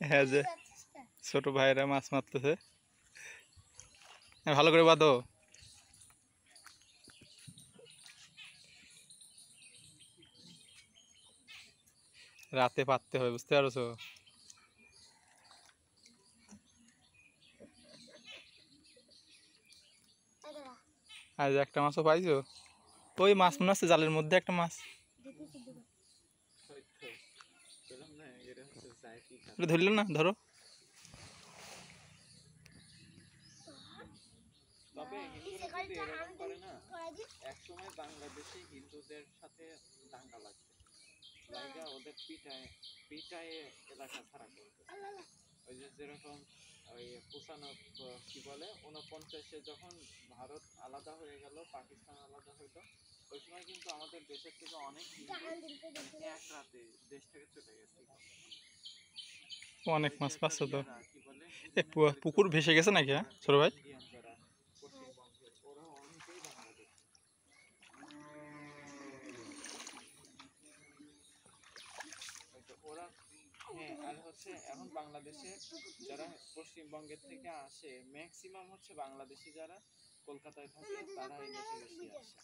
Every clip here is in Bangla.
হ্যাঁ যে ছোট ভাইরা মাছ মারতেছে, ভালো করে বাঁধো। রাতে পাততে হবে, বুঝতে পারছো? আজ একটা মাছও পাইছো? ওই মাছ মনে হচ্ছে জালের মধ্যে একটা মাছ। ধরল না, ধরো। তবে হিন্দুরা যদি এরকম করে না, একসময় বাংলাদেশে হিন্দুদের সাথে দাঙ্গা লাগবে, জায়গা ওদের পিটায় এলাকা ছাড়া করবে। ওই যে যেরকম ওই 49 যখন ভারত আলাদা হয়ে গেল, পাকিস্তান আলাদা হইলো, ওই সময় কিন্তু আমাদের দেশের থেকে অনেক হিন্দু এক রাতে দেশ থেকে চলে গেছে। অনেক মাছ পাচ্ছ তো। পুকুর ভেসে গেছে নাকি? হ্যাঁ ছোট ভাই, হ্যাঁ। আর হচ্ছে এখন বাংলাদেশে যারা পশ্চিমবঙ্গের থেকে আসে, ম্যাক্সিমাম হচ্ছে বাংলাদেশি যারা কলকাতায় থাকে, তারা এই দেশে বেশি আসে।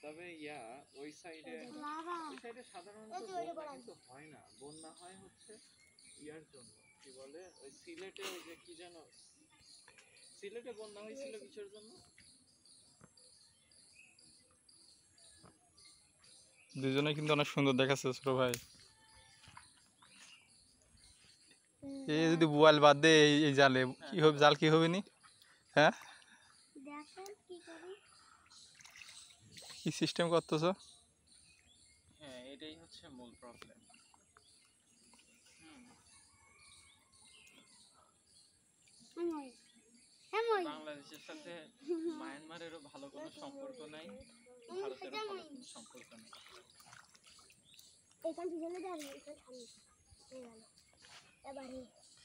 তবে ওই সাইডে সাধারণত বন্যা কিন্তু হয় না। বন্যা হয় হচ্ছে ইয়ার জন্য, কি বলে ওই সিলেটে, ওই যে কি যেন, সিলেটে বন্যা হয়েছিল কিসের জন্য? দুজনে কিন্তু অনেক সুন্দর দেখাচ্ছে ছোট ভাই। এই যদি বোয়াল বাদ দে এই জালে কি হবে? জাল কি হবে নি? হ্যাঁ, কি সিস্টেম করতেছো? হ্যাঁ, এটাই হচ্ছে মূল প্রবলেম। বাংলাদেশের সাথে মায়ানমারেরও ভালো কোনো সম্পর্ক নাই, ভারতেরও ভালো কোনো সম্পর্ক নেই।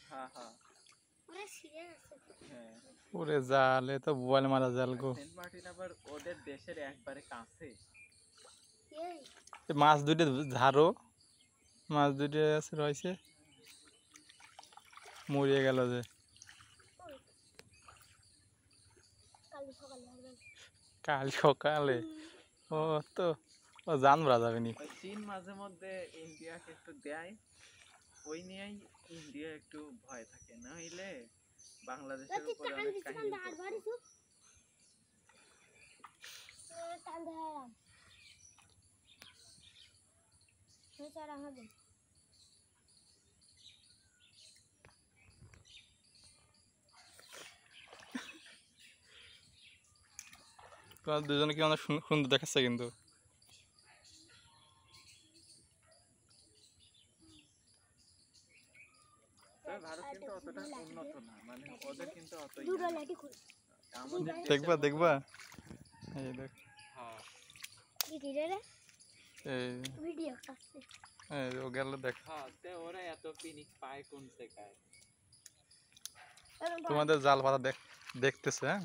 হ্যাঁ হ্যাঁ, ওরে জালে তো বোয়াল মারা জাল গো। সেন্ট মার্টিন আবার ওদের দেশের একবারে কাছে। মাছ দুটো ধারো, মাছ দুটো রয়েছে, মরিয়ে গেল যে। কাল সকালে ও তো ও জান ভরা যাবে নি। চীন মাঝে মধ্যে ইন্ডিয়াকে একটু দেয়, ওই নিয়েই ইন্ডিয়া একটু ভয় থাকে, না হইলে বাংলাদেশের উপরে অনেক কাহিনী করতো। তোমার দুজনে কি অনেক সুন্দর দেখাচ্ছে কিন্তু। ভারত কিন্তু অতটা উন্নত না, মানে ওদের কিন্তু অত দেখবা দেখবা, এই দেখ, এই ও গেল দেখ। ওরা এত পিনিক পায় কোন জায়গায়? তোমাদের জাল পাতা দেখতেছে। হ্যাঁ,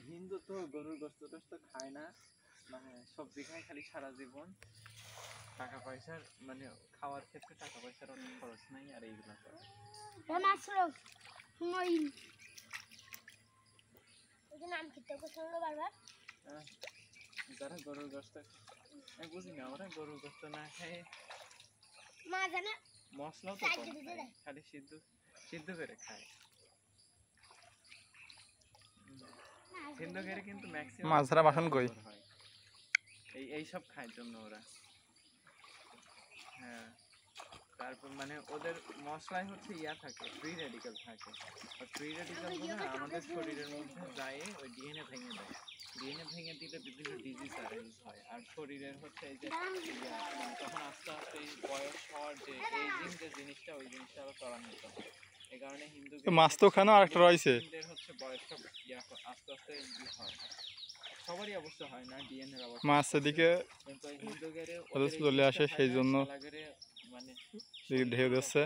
হিন্দু তো গরুর গোশত টোস্ত খায় না, মানে সবজি খায় খালি সারা জীবন। টাকা পয়সার মানে খাওয়ার ক্ষেত্রে টাকা পয়সার অনেক খরচ নাই, আর এইগুলা করে। যারা গরুর গোশত, আমি বুঝি না, ওরা গরুর গোশত না খায়, মশলাও তো কম খায়, খালি সিদ্ধ করে খায়। সিদ্ধ করে কিন্তু ম্যাক্সিমাম মাছ ধরা বাসন কই? এইসব খায় জন্য ওরা। হ্যাঁ, তারপর মানে ওদের মশলায় হচ্ছে থাকে, ফ্রি রেডিক্যাল থাকে। আর ফ্রি রেডিক্যাল গুলো আমাদের শরীরের মধ্যে যায়, ওই ডিএনএ ভেঙে দেয়। ডিএনএ ভেঙে দিলে বিভিন্ন ডিজিজ অ্যারাইজ হয়, আর শরীরের হচ্ছে এই যে তখন আস্তে আস্তে বয়স হওয়ার যে এইজিং যে জিনিসটা, ওই জিনিসটা আবার ত্বরান্বিত হয়। এই কারণে হিন্দুদের মাছ তো খানো আর একটা রয়েছে, হচ্ছে বয়সটা আস্তে আস্তে হয়। সবারই অবশ্য হয় না, ডিএনএর অবস্থা মাছ এদিকে কিন্তু হিন্দুদের চলে আসে, সেই জন্য মানে ঢেউ দিচ্ছে